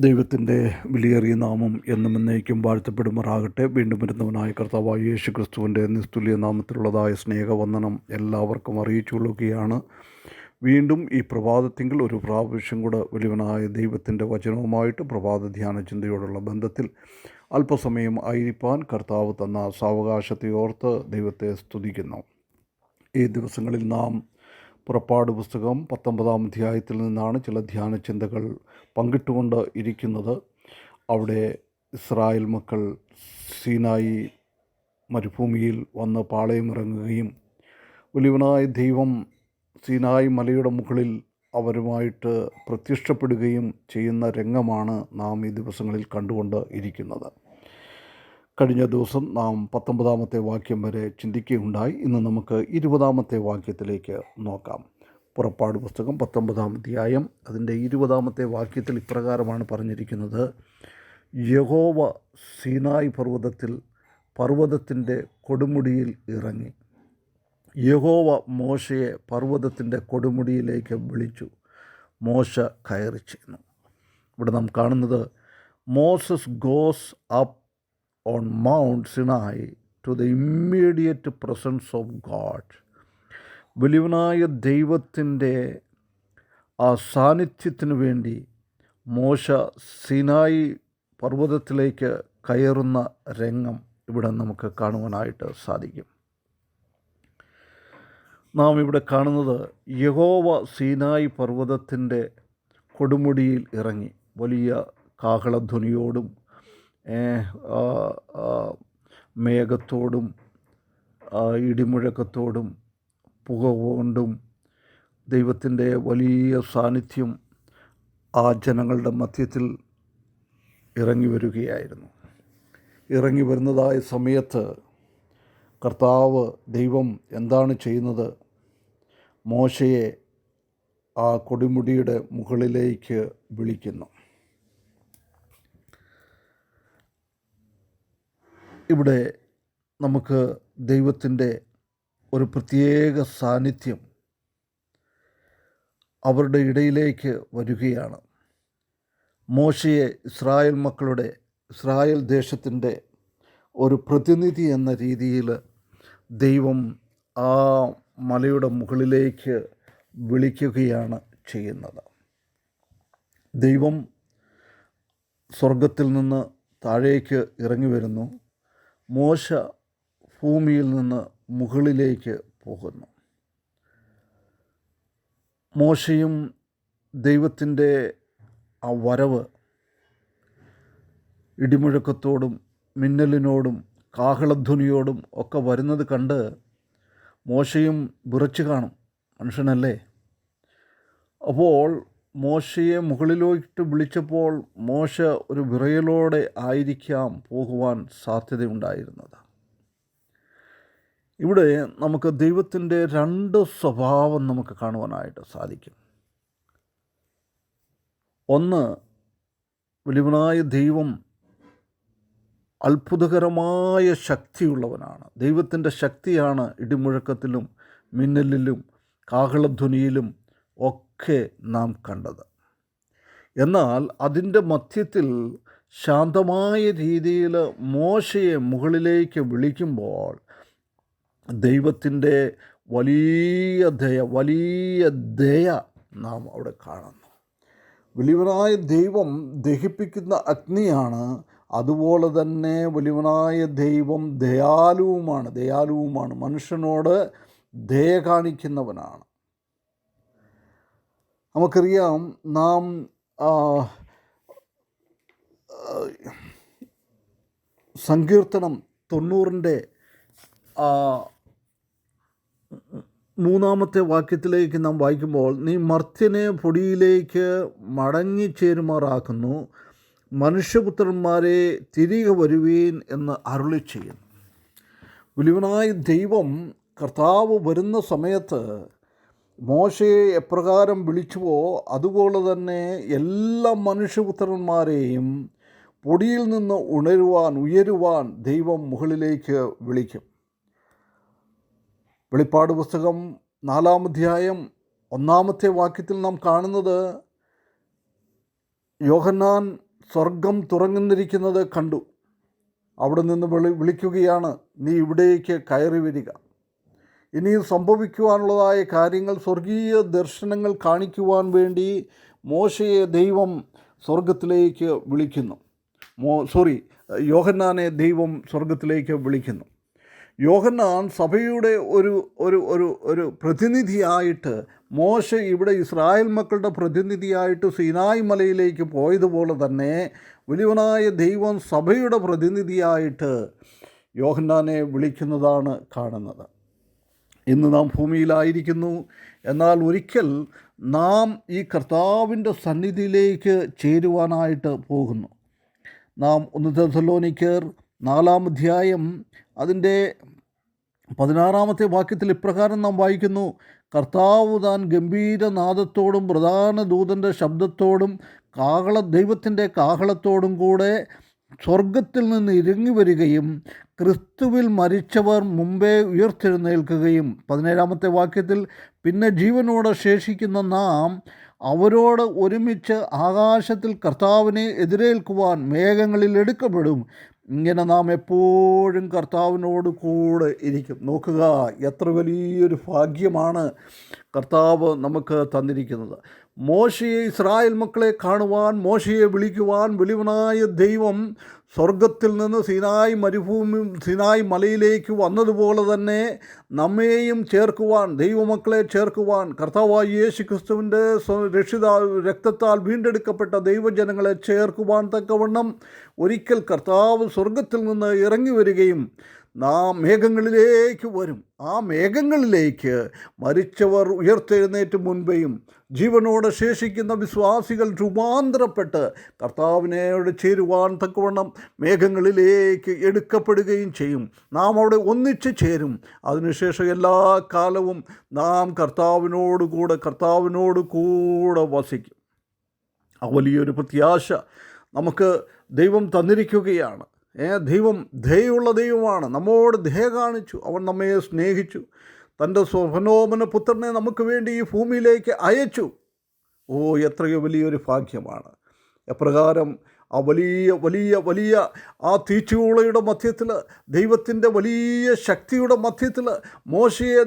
ദൈവത്തിൻ്റെ വിലയേറിയ നാമം എന്നും എന്നേക്കും വാഴ്ത്തപ്പെടുമാറാകട്ടെ. വീണ്ടും വരുന്നവനായ കർത്താവായ യേശു ക്രിസ്തുവിൻ്റെ നിസ്തുല്യ നാമത്തിലുള്ളതായ സ്നേഹവന്ദനം എല്ലാവർക്കും അറിയിച്ചുകൊള്ളുകയാണ്. വീണ്ടും ഈ പ്രഭാതത്തിങ്കിൽ ഒരു പ്രാവശ്യം കൂടെ വലിയവനായ ദൈവത്തിൻ്റെ വചനവുമായിട്ട് പ്രഭാത ധ്യാന ചിന്തയോടുള്ള ബന്ധത്തിൽ അല്പസമയം ആയിരിക്കാൻ കർത്താവ് തന്ന സാവകാശത്തെ ഓർത്ത് ദൈവത്തെ സ്തുതിക്കുന്നു. ഈ ദിവസങ്ങളിൽ നാം പുറപ്പാട് പുസ്തകം 19-ാം അധ്യായത്തിൽ നിന്നാണ് ചില ധ്യാന ചിന്തകൾ പങ്കിട്ടുകൊണ്ട് ഇരിക്കുന്നത്. അവിടെ ഇസ്രായേൽ മക്കൾ സീനായി മരുഭൂമിയിൽ വന്ന് പാളയമിറങ്ങുകയും വലിയവനായ ദൈവം സീനായി മലയുടെ മുകളിൽ അവരുമായിട്ട് പ്രത്യക്ഷപ്പെടുകയും ചെയ്യുന്ന രംഗമാണ് നാം ഈ ദിവസങ്ങളിൽ കണ്ടുകൊണ്ട് ഇരിക്കുന്നത്. കഴിഞ്ഞ ദിവസം നാം 19-ാമത്തെ വാക്യം വരെ ചിന്തിക്കുകയുണ്ടായി. ഇന്ന് നമുക്ക് 20-ാമത്തെ വാക്യത്തിലേക്ക് നോക്കാം. പുറപ്പാട് പുസ്തകം 19-ാം അധ്യായം അതിൻ്റെ 20-ാമത്തെ വാക്യത്തിൽ ഇപ്രകാരമാണ് പറഞ്ഞിരിക്കുന്നത്: യഹോവ സീനായി പർവ്വതത്തിൻ്റെ കൊടുമുടിയിൽ ഇറങ്ങി. യഹോവ മോശയെ പർവ്വതത്തിൻ്റെ കൊടുമുടിയിലേക്ക് വിളിച്ചു. മോശ കയറി ചെന്നു. ഇവിടെ നാം കാണുന്നത് Moses goes up on Mount Sinai to the immediate presence of God. വലിയവനായ ദൈവത്തിൻ്റെ ആ സാന്നിധ്യത്തിനു വേണ്ടി മോശ സീനായി പർവ്വതത്തിലേക്ക് കയറുന്ന രംഗം ഇവിടെ നമുക്ക് കാണുവാനായിട്ട് സാധിക്കും. നാം ഇവിടെ കാണുന്നത് യഹോവ സീനായി പർവ്വതത്തിൻ്റെ കൊടുമുടിയിൽ ഇറങ്ങി വലിയ കാഹളധ്വനിയോടും മേഘത്തോടും ഇടിമുഴക്കത്തോടും പുക കൊണ്ടും ദൈവത്തിൻ്റെ വലിയ സാന്നിധ്യം ആ ജനങ്ങളുടെ മധ്യത്തിൽ ഇറങ്ങി വരികയായിരുന്നു. ഇറങ്ങി വരുന്നതായ സമയത്ത് കർത്താവ് ദൈവം എന്താണ് ചെയ്യുന്നത്? മോശയെ ആ കൊടുമുടിയുടെ മുകളിലേക്ക് വിളിക്കുന്നു. ഇവിടെ നമുക്ക് ദൈവത്തിൻ്റെ ഒരു പ്രത്യേക സാന്നിധ്യം അവരുടെ ഇടയിലേക്ക് വരികയാണ്. മോശയെ ഇസ്രായേൽ ദേശത്തിൻ്റെ ഒരു പ്രതിനിധി എന്ന രീതിയിൽ ദൈവം ആ മലയുടെ മുകളിലേക്ക് വിളിക്കുകയാണ് ചെയ്യുന്നത്. ദൈവം സ്വർഗത്തിൽ നിന്ന് താഴേക്ക് ഇറങ്ങി വരുന്നു. മോശ ഭൂമിയിൽ നിന്ന് മുകളിലേക്ക് പോകുന്നു. മോശയും ദൈവത്തിൻ്റെ ആ വരവ് ഇടിമുഴക്കത്തോടും മിന്നലിനോടും കാഹളധ്വനിയോടും ഒക്കെ വരുന്നത് കണ്ട് മോശയും വിറച്ചു കാണും. മനുഷ്യനല്ലേ? അപ്പോൾ മോശയെ മുകളിലോട്ട് വിളിച്ചപ്പോൾ മോശ ഒരു വിറയലോടെ ആയിരിക്കാം പോകുവാൻ സാധ്യതയുണ്ടായിരുന്നത്. ഇവിടെ നമുക്ക് ദൈവത്തിൻ്റെ രണ്ട് സ്വഭാവം നമുക്ക് കാണുവാനായിട്ട് സാധിക്കും. ഒന്ന്, വലിയവനായ ദൈവം അത്ഭുതകരമായ ശക്തിയുള്ളവനാണ്. ദൈവത്തിൻ്റെ ശക്തിയാണ് ഇടിമുഴക്കത്തിലും മിന്നലിലും കാഹളധ്വനിയിലും ഒക്കെ നാം കണ്ടത്. എന്നാൽ അതിൻ്റെ മധ്യത്തിൽ ശാന്തമായ രീതിയിൽ മോശയെ മുകളിലേക്ക് വിളിക്കുമ്പോൾ ദൈവത്തിൻ്റെ വലിയ ദയ നാം അവിടെ കാണുന്നു. വലിയവനായ ദൈവം ദഹിപ്പിക്കുന്ന അഗ്നിയാണ്. അതുപോലെ തന്നെ വലിയവനായ ദൈവം ദയാലുവുമാണ്. മനുഷ്യനോട് ദയ കാണിക്കുന്നവനാണ്. നമുക്കറിയാം, നാം സങ്കീർത്തനം 90-ന്റെ 3-ാമത്തെ വാക്യത്തിലേക്ക് നാം വായിക്കുമ്പോൾ, നീ മർത്യനെ പൊടിയിലേക്ക് മടങ്ങിച്ചേരുമാറാക്കുന്നു, മനുഷ്യപുത്രന്മാരെ തിരികെ വരുവീൻ എന്ന് അരുളി ചെയ്യുന്നു. വലിയവനായ ദൈവം കർത്താവ് വരുന്ന സമയത്ത് മോശയെ എപ്രകാരം വിളിച്ചുവോ അതുപോലെ തന്നെ എല്ലാ മനുഷ്യപുത്രന്മാരെയും പൊടിയിൽ നിന്ന് ഉയരുവാൻ ദൈവം മുകളിലേക്ക് വിളിക്കും. വെളിപ്പാട് പുസ്തകം 4-ാം അധ്യായം 1-ാമത്തെ വാക്യത്തിൽ നാം കാണുന്നത് യോഹന്നാൻ സ്വർഗം തുറന്നിരിക്കുന്നത് കണ്ടു. അവിടെ നിന്ന് വിളിക്കുകയാണ്, നീ ഇവിടേക്ക് കയറി വരിക. ഇനിയും സംഭവിക്കുവാനുള്ളതായ കാര്യങ്ങൾ, സ്വർഗീയ ദർശനങ്ങൾ കാണിക്കുവാൻ വേണ്ടി മോശയെ ദൈവം സ്വർഗത്തിലേക്ക് വിളിക്കുന്നു. യോഹന്നാനെ ദൈവം സ്വർഗത്തിലേക്ക് വിളിക്കുന്നു. യോഹന്നാൻ സഭയുടെ ഒരു പ്രതിനിധിയായിട്ട്, മോശ ഇവിടെ ഇസ്രായേൽ മക്കളുടെ പ്രതിനിധിയായിട്ട് സീനായ് മലയിലേക്ക് പോയതുപോലെ തന്നെ വലിയവനായ ദൈവം സഭയുടെ പ്രതിനിധിയായിട്ട് യോഹന്നാനെ വിളിക്കുന്നതാണ് കാണുന്നത്. ഇന്ന് നാം ഭൂമിയിലായിരിക്കുന്നു, എന്നാൽ ഒരിക്കൽ നാം ഈ കർത്താവിൻ്റെ സന്നിധിയിലേക്ക് ചേരുവാനായിട്ട് പോകുന്നു. നാം 1 തെസ്സലോനിക്കർ 4-ാം അധ്യായം അതിൻ്റെ 16-ാമത്തെ വാക്യത്തിൽ ഇപ്രകാരം നാം വായിക്കുന്നു, കർത്താവ് താൻ ഗംഭീരനാദത്തോടും പ്രധാന ദൂതൻ്റെ ശബ്ദത്തോടും ദൈവത്തിൻ്റെ കാഹളത്തോടും കൂടെ സ്വർഗത്തിൽ നിന്ന് ഇറങ്ങി വരികയും ക്രിസ്തുവിൽ മരിച്ചവർ മുമ്പേ ഉയർത്തെഴുന്നേൽക്കുകയും 17-ാമത്തെ വാക്യത്തിൽ പിന്നെ ജീവനോടെ ശേഷിക്കുന്ന നാം അവരോട് ഒരുമിച്ച് ആകാശത്തിൽ കർത്താവിനെ എതിരേൽക്കുവാൻ മേഘങ്ങളിൽ എടുക്കപ്പെടും. ഇങ്ങനെ നാം എപ്പോഴും കർത്താവിനോട് കൂടെ ഇരിക്കും. നോക്കുക, എത്ര വലിയൊരു ഭാഗ്യമാണ് കർത്താവ് നമുക്ക് തന്നിരിക്കുന്നത്. മോശയെ, ഇസ്രായേൽ മക്കളെ കാണുവാൻ, മോശയെ വിളിക്കുവാൻ വലിയവനായ ദൈവം സ്വർഗത്തിൽ നിന്ന് സീനായ് മലയിലേക്ക് വന്നതുപോലെ തന്നെ നമ്മെയും ചേർക്കുവാൻ, ദൈവമക്കളെ ചേർക്കുവാൻ, കർത്താവായ യേശു ക്രിസ്തുവിൻ്റെ രക്തത്താൽ വീണ്ടെടുക്കപ്പെട്ട ദൈവജനങ്ങളെ ചേർക്കുവാൻ തക്കവണ്ണം ഒരിക്കൽ കർത്താവ് സ്വർഗത്തിൽ നിന്ന് ഇറങ്ങി വരികയും നാം മേഘങ്ങളിലേക്ക് വരും. ആ മേഘങ്ങളിലേക്ക് മരിച്ചവർ ഉയർത്തെഴുന്നേറ്റ് മുൻപേയും ജീവനോടെ ശേഷിക്കുന്ന വിശ്വാസികൾ രൂപാന്തരപ്പെട്ട് കർത്താവിനോട് ചേരുവാൻ തക്കവണ്ണം മേഘങ്ങളിലേക്ക് എടുക്കപ്പെടുകയും ചെയ്യും. നാം അവിടെ ഒന്നിച്ച് ചേരും. അതിനുശേഷം എല്ലാ കാലവും നാം കർത്താവിനോട് കൂടെ വസിക്കും. ആ വലിയൊരു പ്രത്യാശ നമുക്ക് ദൈവം തന്നിരിക്കുകയാണ്. ദൈവം ദയുള്ള ദൈവമാണ്. നമ്മോട് ദയ കാണിച്ചു. അവൻ നമ്മെ സ്നേഹിച്ചു. തൻ്റെ സ്വനോമന പുത്രനെ നമുക്ക് വേണ്ടി ഈ ഭൂമിയിലേക്ക് അയച്ചു. എത്രയോ വലിയൊരു ഭാഗ്യമാണ്. എപ്രകാരം ആ വലിയ ആ തീച്ചുളയുടെ മധ്യത്തിൽ, ദൈവത്തിൻ്റെ വലിയ ശക്തിയുടെ മധ്യത്തിൽ മോശയെ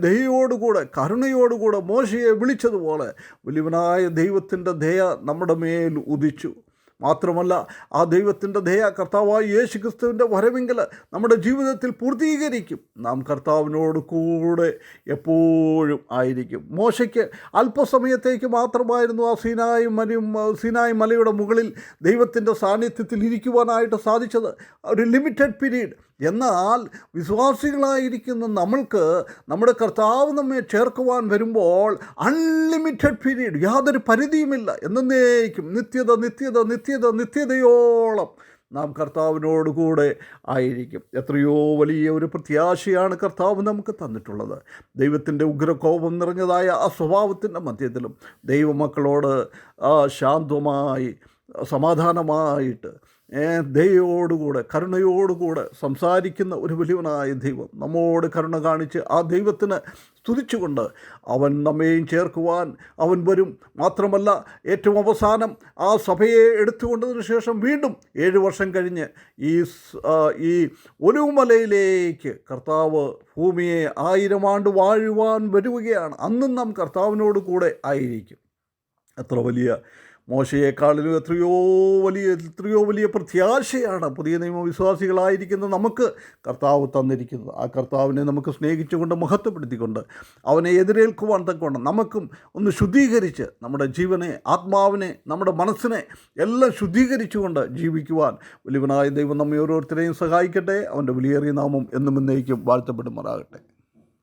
ദയയോടുകൂടെ, കരുണയോടുകൂടെ മോശയെ വിളിച്ചതുപോലെ വലിയവനായ ദൈവത്തിൻ്റെ ദയ നമ്മുടെ മേൽ ഉദിച്ചു. മാത്രമല്ല, ആ ദൈവത്തിൻ്റെ ദയ കർത്താവായ യേശു ക്രിസ്തുവിൻ്റെ വരവെങ്കിൽ നമ്മുടെ ജീവിതത്തിൽ പൂർത്തീകരിക്കും. നാം കർത്താവിനോട് കൂടെ എപ്പോഴും ആയിരിക്കും. മോശയ്ക്ക് അല്പസമയത്തേക്ക് മാത്രമായിരുന്നു ആ സീനായ് മലയുടെ മുകളിൽ ദൈവത്തിൻ്റെ സാന്നിധ്യത്തിൽ ഇരിക്കുവാനായിട്ട് സാധിച്ചത്, ഒരു ലിമിറ്റഡ് പീരീഡ്. എന്നാൽ വിശ്വാസികളായിരിക്കുന്ന നമ്മൾക്ക് നമ്മുടെ കർത്താവ് നമ്മെ ചേർക്കുവാൻ വരുമ്പോൾ അൺലിമിറ്റഡ് പീരീഡ്, യാതൊരു പരിധിയുമില്ല, എന്നേക്കും നിത്യതയോളം നാം കർത്താവിനോട് കൂടെ ആയിരിക്കും. എത്രയോ വലിയ ഒരു പ്രത്യാശയാണ് കർത്താവ് നമുക്ക് തന്നിട്ടുള്ളത്. ദൈവത്തിൻ്റെ ഉഗ്രകോപം നിറഞ്ഞതായ ആ സ്വഭാവത്തിൻ്റെ മധ്യത്തിലും ദൈവമക്കളോട് ശാന്തമായി, സമാധാനമായിട്ട്, ദയോടുകൂടെ, കരുണയോടുകൂടെ സംസാരിക്കുന്ന ഒരു വലിയവനായ ദൈവം നമ്മോട് കരുണ കാണിച്ച് ആ ദൈവത്തിന് സ്തുതിച്ചുകൊണ്ട് അവൻ നമ്മെയും ചേർക്കുവാൻ അവൻ വരും. മാത്രമല്ല, ഏറ്റവും അവസാനം ആ സഭയെ എടുത്തുകൊണ്ടതിന് ശേഷം വീണ്ടും 7 വർഷം കഴിഞ്ഞ് ഈ ഒലിവുമലയിലേക്ക് കർത്താവ് ഭൂമിയെ 1000 ആണ്ട് വാഴുവാൻ വരുകയാണ്. അന്നും നാം കർത്താവിനോട് കൂടെ ആയിരിക്കും. എത്ര വലിയ, മോശയെക്കാളിലും എത്രയോ വലിയ പ്രത്യാശയാണ് പുതിയ നിയമവിശ്വാസികളായിരിക്കുന്ന നമുക്ക് കർത്താവ് തന്നിരിക്കുന്നത്. ആ കർത്താവിനെ നമുക്ക് സ്നേഹിച്ചുകൊണ്ട്, മഹത്വപ്പെടുത്തിക്കൊണ്ട്, അവനെ എതിരേൽക്കുവാൻ തക്കവണ്ണം നമുക്കും ഒന്ന് ശുദ്ധീകരിച്ച് നമ്മുടെ ജീവനെ, ആത്മാവിനെ, നമ്മുടെ മനസ്സിനെ എല്ലാം ശുദ്ധീകരിച്ചുകൊണ്ട് ജീവിക്കുവാൻ വലിയവനായ ദൈവം നമ്മെ ഓരോരുത്തരെയും സഹായിക്കട്ടെ. അവൻ്റെ വിലയേറിയ നാമം എന്നും എന്നേക്കും വാഴ്ത്തപ്പെടുമാറാകട്ടെ.